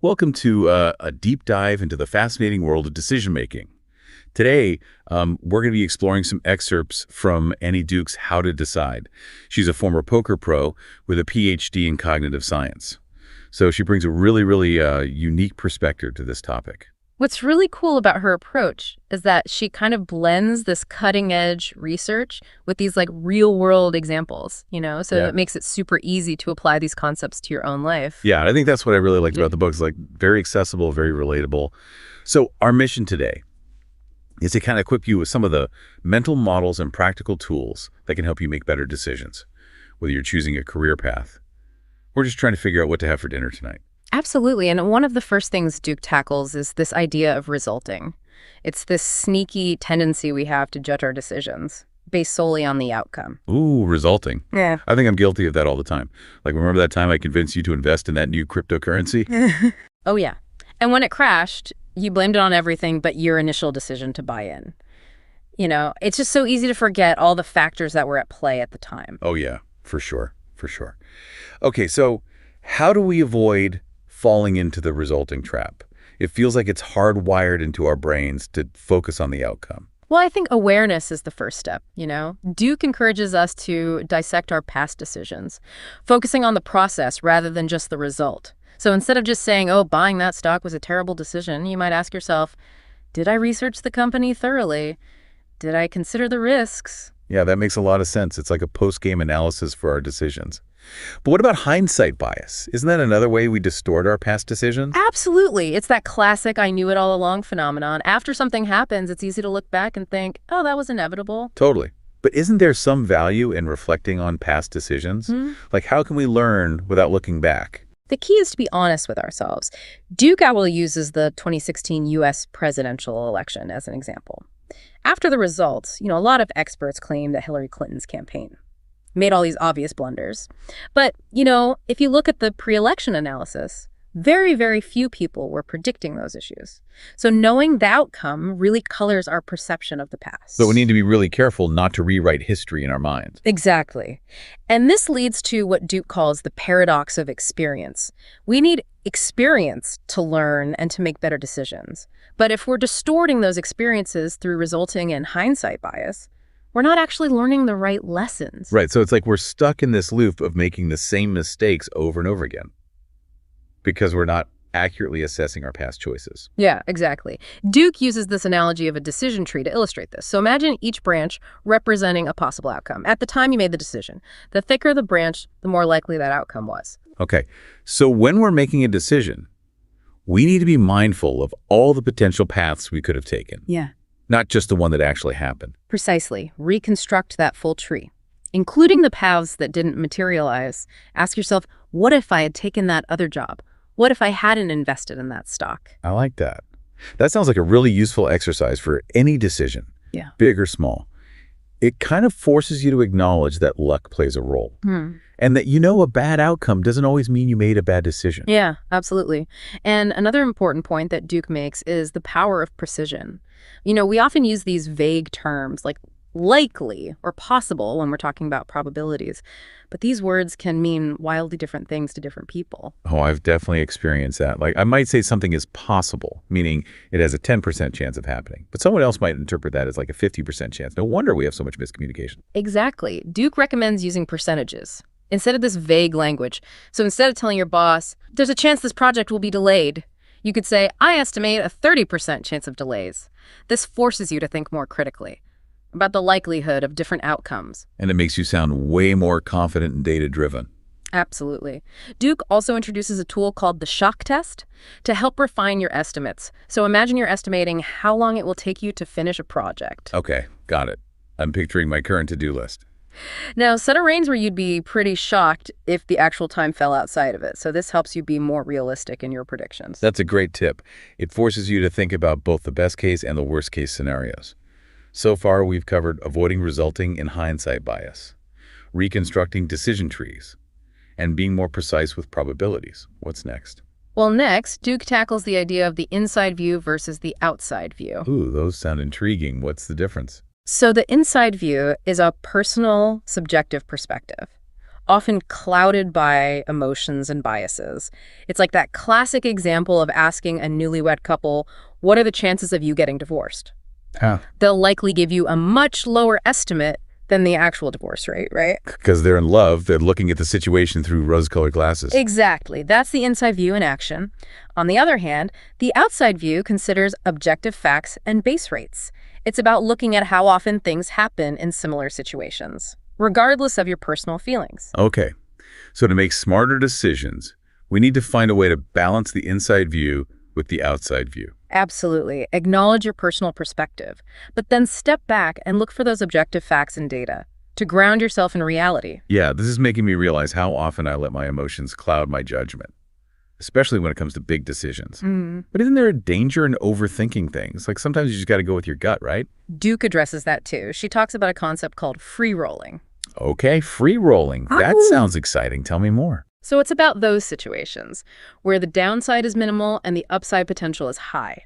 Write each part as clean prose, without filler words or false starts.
Welcome to a deep dive into the fascinating world of decision-making. Today, we're going to be exploring some excerpts from Annie Duke's How to Decide. She's a former poker pro with a PhD in cognitive science. So she brings a really unique perspective to this topic. What's really cool about her approach is that she kind of blends this cutting-edge research with these real-world examples, so it makes it super easy to apply these concepts to your own life. Yeah, I think that's what I really liked about the book. It's very accessible, very relatable. So our mission today is to kind of equip you with some of the mental models and practical tools that can help you make better decisions, whether you're choosing a career path. We're just trying to figure out what to have for dinner tonight. Absolutely. And one of the first things Duke tackles is this idea of resulting. It's this sneaky tendency we have to judge our decisions based solely on the outcome. Ooh, resulting. Yeah. I think I'm guilty of that all the time. Remember that time I convinced you to invest in that new cryptocurrency? Oh, yeah. And when it crashed, you blamed it on everything but your initial decision to buy in. It's just so easy to forget all the factors that were at play at the time. Oh, yeah, for sure. Okay, so how do we avoid falling into the resulting trap? It feels like it's hardwired into our brains to focus on the outcome. Well, I think awareness is the first step, Duke encourages us to dissect our past decisions, focusing on the process rather than just the result. So instead of just saying, oh, buying that stock was a terrible decision, you might ask yourself, did I research the company thoroughly? Did I consider the risks? Yeah, that makes a lot of sense. It's like a post-game analysis for our decisions. But what about hindsight bias? Isn't that another way we distort our past decisions? Absolutely. It's that classic I knew it all along phenomenon. After something happens, it's easy to look back and think, oh, that was inevitable. Totally. But isn't there some value in reflecting on past decisions? How can we learn without looking back? The key is to be honest with ourselves. Duke uses the 2016 U.S. presidential election as an example. After the results, a lot of experts claim that Hillary Clinton's campaign made all these obvious blunders. But, if you look at the pre-election analysis, very few people were predicting those issues. So knowing the outcome really colors our perception of the past. So we need to be really careful not to rewrite history in our minds. Exactly. And this leads to what Duke calls the paradox of experience. We need experience to learn and to make better decisions. But if we're distorting those experiences through resulting in hindsight bias, we're not actually learning the right lessons. Right. So it's like we're stuck in this loop of making the same mistakes over and over again because we're not accurately assessing our past choices. Yeah, exactly. Duke uses this analogy of a decision tree to illustrate this. So imagine each branch representing a possible outcome. At the time you made the decision, the thicker the branch, the more likely that outcome was. Okay. So when we're making a decision, we need to be mindful of all the potential paths we could have taken. Yeah. Not just the one that actually happened. Precisely. Reconstruct that full tree, including the paths that didn't materialize. Ask yourself, what if I had taken that other job? What if I hadn't invested in that stock? I like that. That sounds like a really useful exercise for any decision, big or small. It kind of forces you to acknowledge that luck plays a role. And that a bad outcome doesn't always mean you made a bad decision. Yeah, absolutely. And another important point that Duke makes is the power of precision. We often use these vague terms like likely or possible when we're talking about probabilities, but these words can mean wildly different things to different people. Oh, I've definitely experienced that. I might say something is possible, meaning it has a 10% chance of happening, but someone else might interpret that as a 50% chance. No wonder we have so much miscommunication. Exactly. Duke recommends using percentages instead of this vague language. So instead of telling your boss, there's a chance this project will be delayed, you could say, I estimate a 30% chance of delays. This forces you to think more critically about the likelihood of different outcomes. And it makes you sound way more confident and data-driven. Absolutely. Duke also introduces a tool called the shock test to help refine your estimates. So imagine you're estimating how long it will take you to finish a project. Okay, got it. I'm picturing my current to-do list. Now, set a range where you'd be pretty shocked if the actual time fell outside of it. So this helps you be more realistic in your predictions. That's a great tip. It forces you to think about both the best case and the worst case scenarios. So far, we've covered avoiding resulting in hindsight bias, reconstructing decision trees, and being more precise with probabilities. What's next? Well, next, Duke tackles the idea of the inside view versus the outside view. Ooh, those sound intriguing. What's the difference? So the inside view is a personal, subjective perspective. often clouded by emotions and biases. It's like that classic example of asking a newlywed couple, what are the chances of you getting divorced? Yeah. They'll likely give you a much lower estimate than the actual divorce rate, right? Because they're in love, they're looking at the situation through rose-colored glasses. Exactly. That's the inside view in action. On the other hand, the outside view considers objective facts and base rates. It's about looking at how often things happen in similar situations, regardless of your personal feelings. Okay, so to make smarter decisions, we need to find a way to balance the inside view with the outside view. Absolutely. Acknowledge your personal perspective, but then step back and look for those objective facts and data to ground yourself in reality. Yeah, this is making me realize how often I let my emotions cloud my judgment, especially when it comes to big decisions. But isn't there a danger in overthinking things? Like sometimes you just got to go with your gut, right? Duke addresses that too. She talks about a concept called free-rolling. Okay, free rolling. That sounds exciting. Tell me more. So it's about those situations where the downside is minimal and the upside potential is high.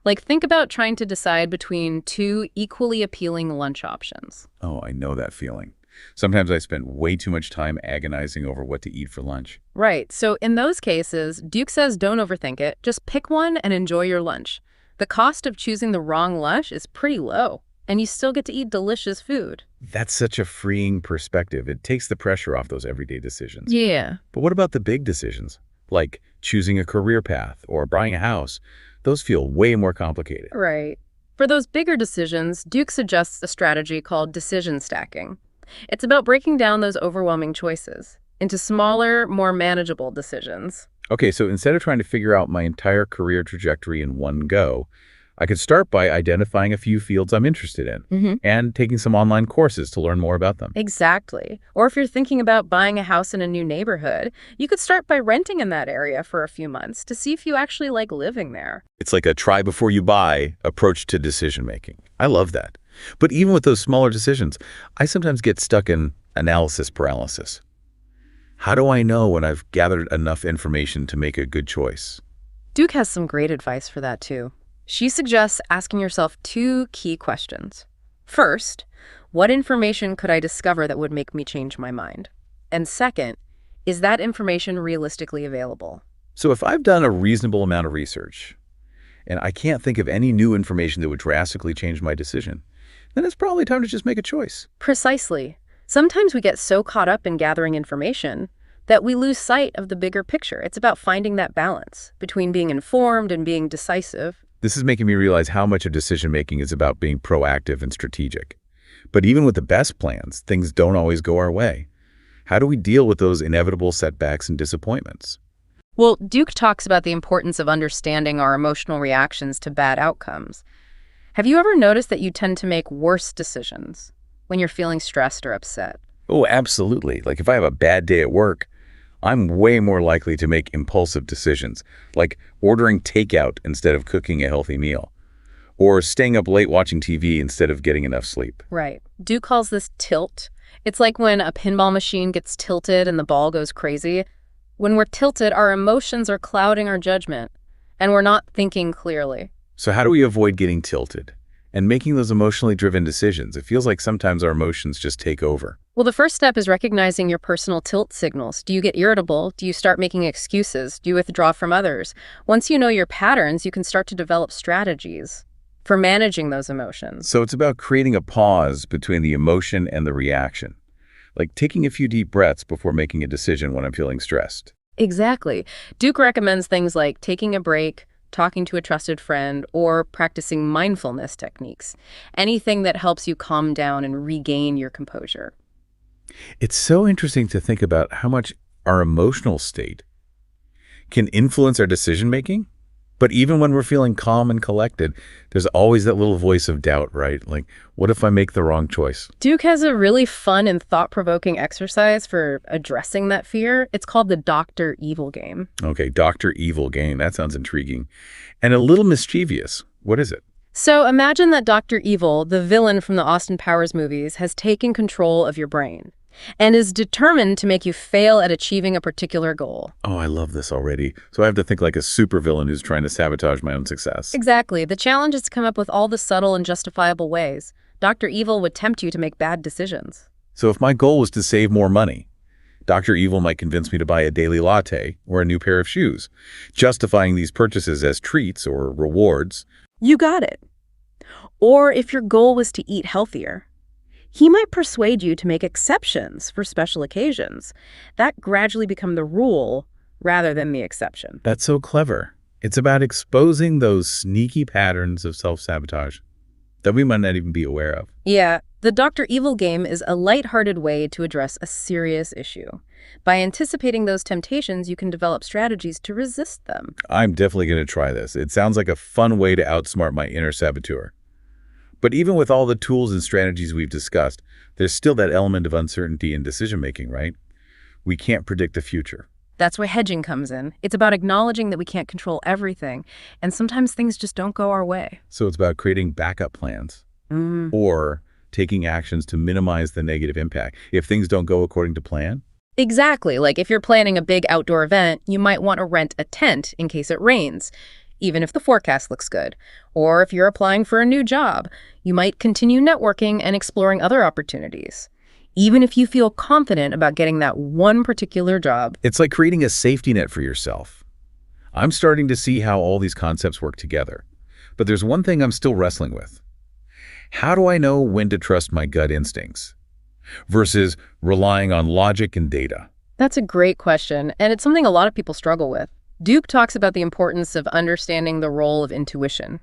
Like think about trying to decide between two equally appealing lunch options. Oh, I know that feeling. Sometimes I spend way too much time agonizing over what to eat for lunch. Right. So in those cases, Duke says don't overthink it. Just pick one and enjoy your lunch. The cost of choosing the wrong lunch is pretty low, and you still get to eat delicious food. That's such a freeing perspective. It takes the pressure off those everyday decisions. Yeah. But what about the big decisions? Like choosing a career path or buying a house? Those feel way more complicated. Right. For those bigger decisions, Duke suggests a strategy called decision stacking. It's about breaking down those overwhelming choices into smaller, more manageable decisions. Okay, so instead of trying to figure out my entire career trajectory in one go, I could start by identifying a few fields I'm interested in and taking some online courses to learn more about them. Exactly. Or if you're thinking about buying a house in a new neighborhood, you could start by renting in that area for a few months to see if you actually like living there. It's like a try before you buy approach to decision making. I love that. But even with those smaller decisions, I sometimes get stuck in analysis paralysis. How do I know when I've gathered enough information to make a good choice? Duke has some great advice for that too. She suggests asking yourself two key questions. First, what information could I discover that would make me change my mind? And second, is that information realistically available? So if I've done a reasonable amount of research and I can't think of any new information that would drastically change my decision, then it's probably time to just make a choice. Precisely. Sometimes we get so caught up in gathering information that we lose sight of the bigger picture. It's about finding that balance between being informed and being decisive. This is making me realize how much of decision-making is about being proactive and strategic. But even with the best plans, things don't always go our way. How do we deal with those inevitable setbacks and disappointments? Well, Duke talks about the importance of understanding our emotional reactions to bad outcomes. Have you ever noticed that you tend to make worse decisions when you're feeling stressed or upset? Oh, absolutely. Like if I have a bad day at work, I'm way more likely to make impulsive decisions, like ordering takeout instead of cooking a healthy meal, or staying up late watching TV instead of getting enough sleep. Right. Duke calls this tilt. It's like when a pinball machine gets tilted and the ball goes crazy. When we're tilted, our emotions are clouding our judgment, and we're not thinking clearly. So how do we avoid getting tilted and making those emotionally driven decisions? It feels like sometimes our emotions just take over. Well, the first step is recognizing your personal tilt signals. Do you get irritable? Do you start making excuses? Do you withdraw from others? Once you know your patterns, you can start to develop strategies for managing those emotions. So it's about creating a pause between the emotion and the reaction, like taking a few deep breaths before making a decision when I'm feeling stressed. Exactly. Duke recommends things like taking a break, talking to a trusted friend, or practicing mindfulness techniques. Anything that helps you calm down and regain your composure. It's so interesting to think about how much our emotional state can influence our decision-making. But even when we're feeling calm and collected, there's always that little voice of doubt, right? Like, what if I make the wrong choice? Duke has a really fun and thought-provoking exercise for addressing that fear. It's called the Dr. Evil game. Okay, Dr. Evil game. That sounds intriguing. And a little mischievous. What is it? So imagine that Dr. Evil, the villain from the Austin Powers movies, has taken control of your brain and is determined to make you fail at achieving a particular goal. Oh, I love this already. So I have to think like a supervillain who's trying to sabotage my own success. Exactly. The challenge is to come up with all the subtle and justifiable ways Dr. Evil would tempt you to make bad decisions. So if my goal was to save more money, Dr. Evil might convince me to buy a daily latte or a new pair of shoes, justifying these purchases as treats or rewards. You got it. Or if your goal was to eat healthier, he might persuade you to make exceptions for special occasions that gradually become the rule rather than the exception. That's so clever. It's about exposing those sneaky patterns of self-sabotage that we might not even be aware of. Yeah, the Dr. Evil game is a lighthearted way to address a serious issue. By anticipating those temptations, you can develop strategies to resist them. I'm definitely going to try this. It sounds like a fun way to outsmart my inner saboteur. But even with all the tools and strategies we've discussed, there's still that element of uncertainty in decision-making, right? We can't predict the future. That's where hedging comes in. It's about acknowledging that we can't control everything, and sometimes things just don't go our way. So it's about creating backup plans or taking actions to minimize the negative impact. If things don't go according to plan? Exactly. Like if you're planning a big outdoor event, you might want to rent a tent in case it rains, even if the forecast looks good. Or if you're applying for a new job, you might continue networking and exploring other opportunities, even if you feel confident about getting that one particular job. It's like creating a safety net for yourself. I'm starting to see how all these concepts work together. But there's one thing I'm still wrestling with. How do I know when to trust my gut instincts versus relying on logic and data? That's a great question, and it's something a lot of people struggle with. Duke talks about the importance of understanding the role of intuition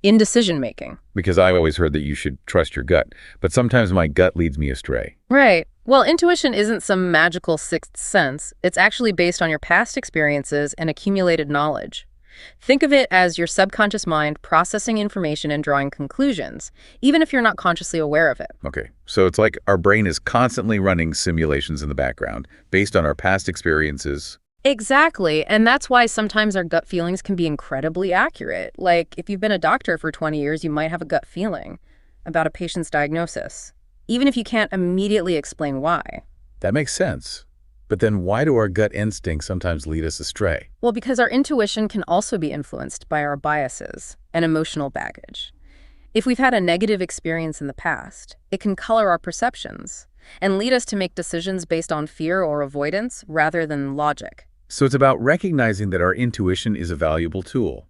in decision-making. Because I always heard that you should trust your gut, but sometimes my gut leads me astray. Right. Well, intuition isn't some magical sixth sense. It's actually based on your past experiences and accumulated knowledge. Think of it as your subconscious mind processing information and drawing conclusions, even if you're not consciously aware of it. Okay, so it's like our brain is constantly running simulations in the background based on our past experiences. Exactly, and that's why sometimes our gut feelings can be incredibly accurate. Like, if you've been a doctor for 20 years, you might have a gut feeling about a patient's diagnosis, even if you can't immediately explain why. That makes sense. But then why do our gut instincts sometimes lead us astray? Well, because our intuition can also be influenced by our biases and emotional baggage. If we've had a negative experience in the past, it can color our perceptions and lead us to make decisions based on fear or avoidance rather than logic. So it's about recognizing that our intuition is a valuable tool,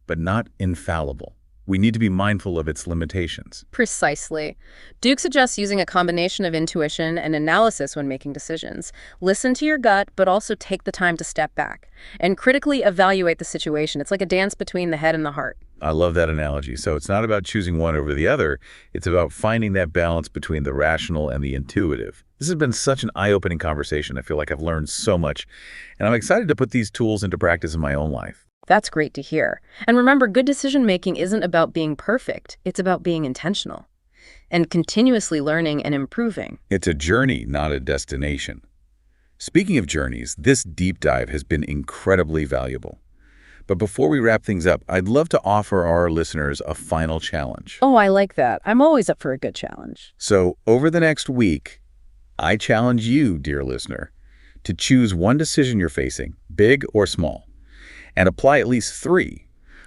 but not infallible. We need to be mindful of its limitations. Precisely. Duke suggests using a combination of intuition and analysis when making decisions. Listen to your gut, but also take the time to step back and critically evaluate the situation. It's like a dance between the head and the heart. I love that analogy. So it's not about choosing one over the other. It's about finding that balance between the rational and the intuitive. This has been such an eye-opening conversation. I feel like I've learned so much, and I'm excited to put these tools into practice in my own life. That's great to hear. And remember, good decision-making isn't about being perfect. It's about being intentional and continuously learning and improving. It's a journey, not a destination. Speaking of journeys, this deep dive has been incredibly valuable. But before we wrap things up, I'd love to offer our listeners a final challenge. Oh, I like that. I'm always up for a good challenge. So over the next week, I challenge you, dear listener, to choose one decision you're facing, big or small, and apply at least 3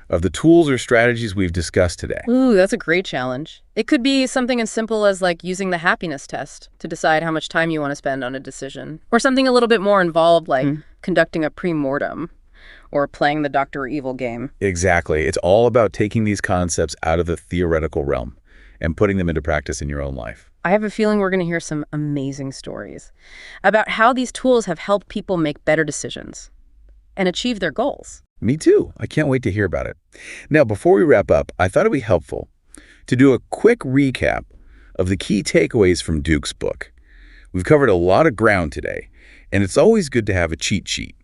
of the tools or strategies we've discussed today. Ooh, that's a great challenge. It could be something as simple as like using the happiness test to decide how much time you want to spend on a decision. Or something a little bit more involved like conducting a pre-mortem or playing the Dr. Evil game. Exactly. It's all about taking these concepts out of the theoretical realm and putting them into practice in your own life. I have a feeling we're going to hear some amazing stories about how these tools have helped people make better decisions and achieve their goals. Me too. I can't wait to hear about it. Now, before we wrap up, I thought it'd be helpful to do a quick recap of the key takeaways from Duke's book. We've covered a lot of ground today, and it's always good to have a cheat sheet,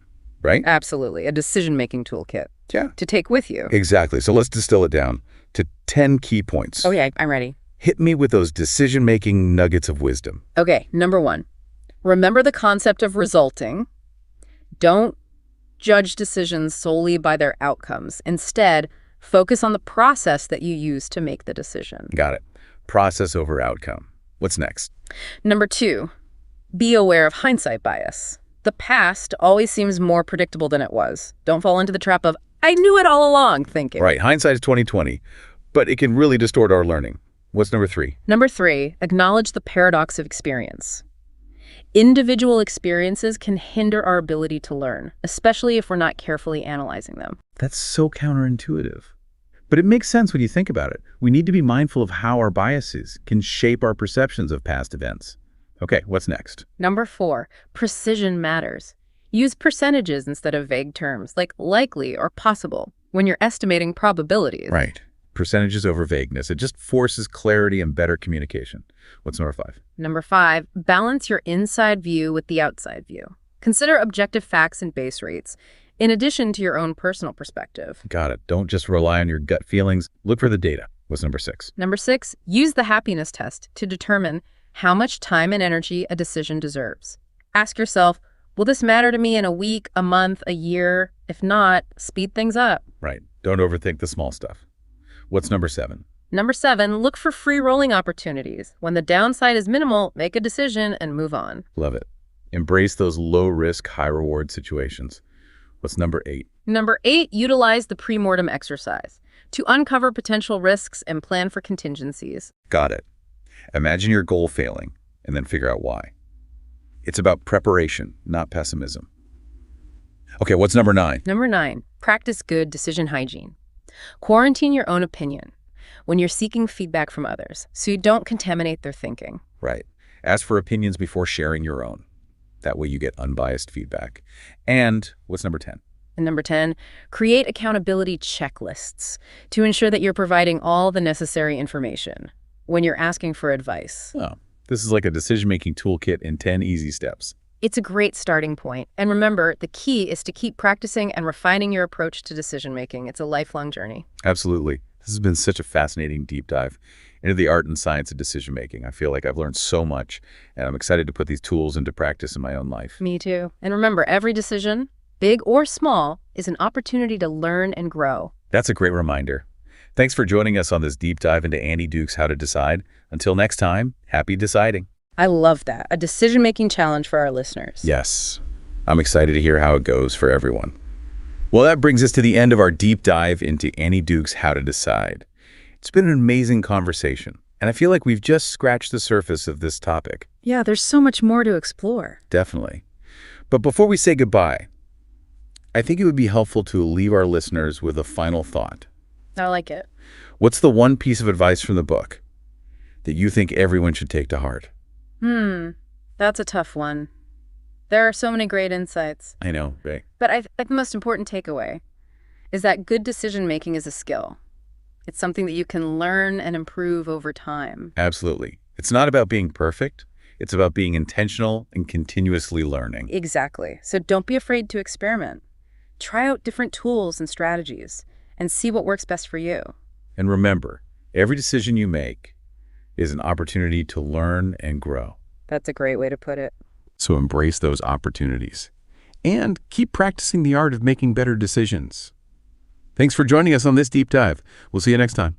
right? Absolutely. A decision-making toolkit. Yeah. To take with you. Exactly. So let's distill it down to 10 key points. Oh, yeah, I'm ready. Hit me with those decision-making nuggets of wisdom. Okay, number 1. Remember the concept of resulting. Don't judge decisions solely by their outcomes. Instead, focus on the process that you use to make the decision. Got it. Process over outcome. What's next? Number 2, be aware of hindsight bias. The past always seems more predictable than it was. Don't fall into the trap of, I knew it all along, thinking. Right. Hindsight is 20/20, but it can really distort our learning. What's number 3? Number 3, acknowledge the paradox of experience. Individual experiences can hinder our ability to learn, especially if we're not carefully analyzing them. That's so counterintuitive. But it makes sense when you think about it. We need to be mindful of how our biases can shape our perceptions of past events. Okay, what's next? Number 4, precision matters. Use percentages instead of vague terms like likely or possible when you're estimating probabilities. Right. Percentages over vagueness. It just forces clarity and better communication. What's number 5? Number 5, balance your inside view with the outside view. Consider objective facts and base rates, in addition to your own personal perspective. Got it. Don't just rely on your gut feelings. Look for the data. What's number 6? Number 6, use the happiness test to determine how much time and energy a decision deserves. Ask yourself, will this matter to me in a week, a month, a year? If not, speed things up. Right. Don't overthink the small stuff. What's number 7? Number 7, look for free rolling opportunities. When the downside is minimal, make a decision and move on. Love it. Embrace those low-risk, high-reward situations. What's number 8? Number 8, utilize the pre-mortem exercise to uncover potential risks and plan for contingencies. Got it. Imagine your goal failing and then figure out why. It's about preparation, not pessimism. Okay, what's number 9? Number 9, practice good decision hygiene. Quarantine your own opinion when you're seeking feedback from others so you don't contaminate their thinking. Right. Ask for opinions before sharing your own. That way you get unbiased feedback. And what's number 10? And number 10, create accountability checklists to ensure that you're providing all the necessary information when you're asking for advice. Oh, this is like a decision-making toolkit in 10 easy steps. It's a great starting point. And remember, the key is to keep practicing and refining your approach to decision-making. It's a lifelong journey. Absolutely. This has been such a fascinating deep dive into the art and science of decision-making. I feel like I've learned so much, and I'm excited to put these tools into practice in my own life. Me too. And remember, every decision, big or small, is an opportunity to learn and grow. That's a great reminder. Thanks for joining us on this deep dive into Annie Duke's How to Decide. Until next time, happy deciding. I love that. A decision-making challenge for our listeners. Yes. I'm excited to hear how it goes for everyone. Well, that brings us to the end of our deep dive into Annie Duke's How to Decide. It's been an amazing conversation, and I feel like we've just scratched the surface of this topic. Yeah, there's so much more to explore. Definitely. But before we say goodbye, I think it would be helpful to leave our listeners with a final thought. I like it. What's the one piece of advice from the book that you think everyone should take to heart? That's a tough one. There are so many great insights. I know, right? But I think the most important takeaway is that good decision-making is a skill. It's something that you can learn and improve over time. Absolutely. It's not about being perfect. It's about being intentional and continuously learning. Exactly. So don't be afraid to experiment. Try out different tools and strategies and see what works best for you. And remember, every decision you make is an opportunity to learn and grow. That's a great way to put it. So embrace those opportunities and keep practicing the art of making better decisions. Thanks for joining us on this deep dive. We'll see you next time.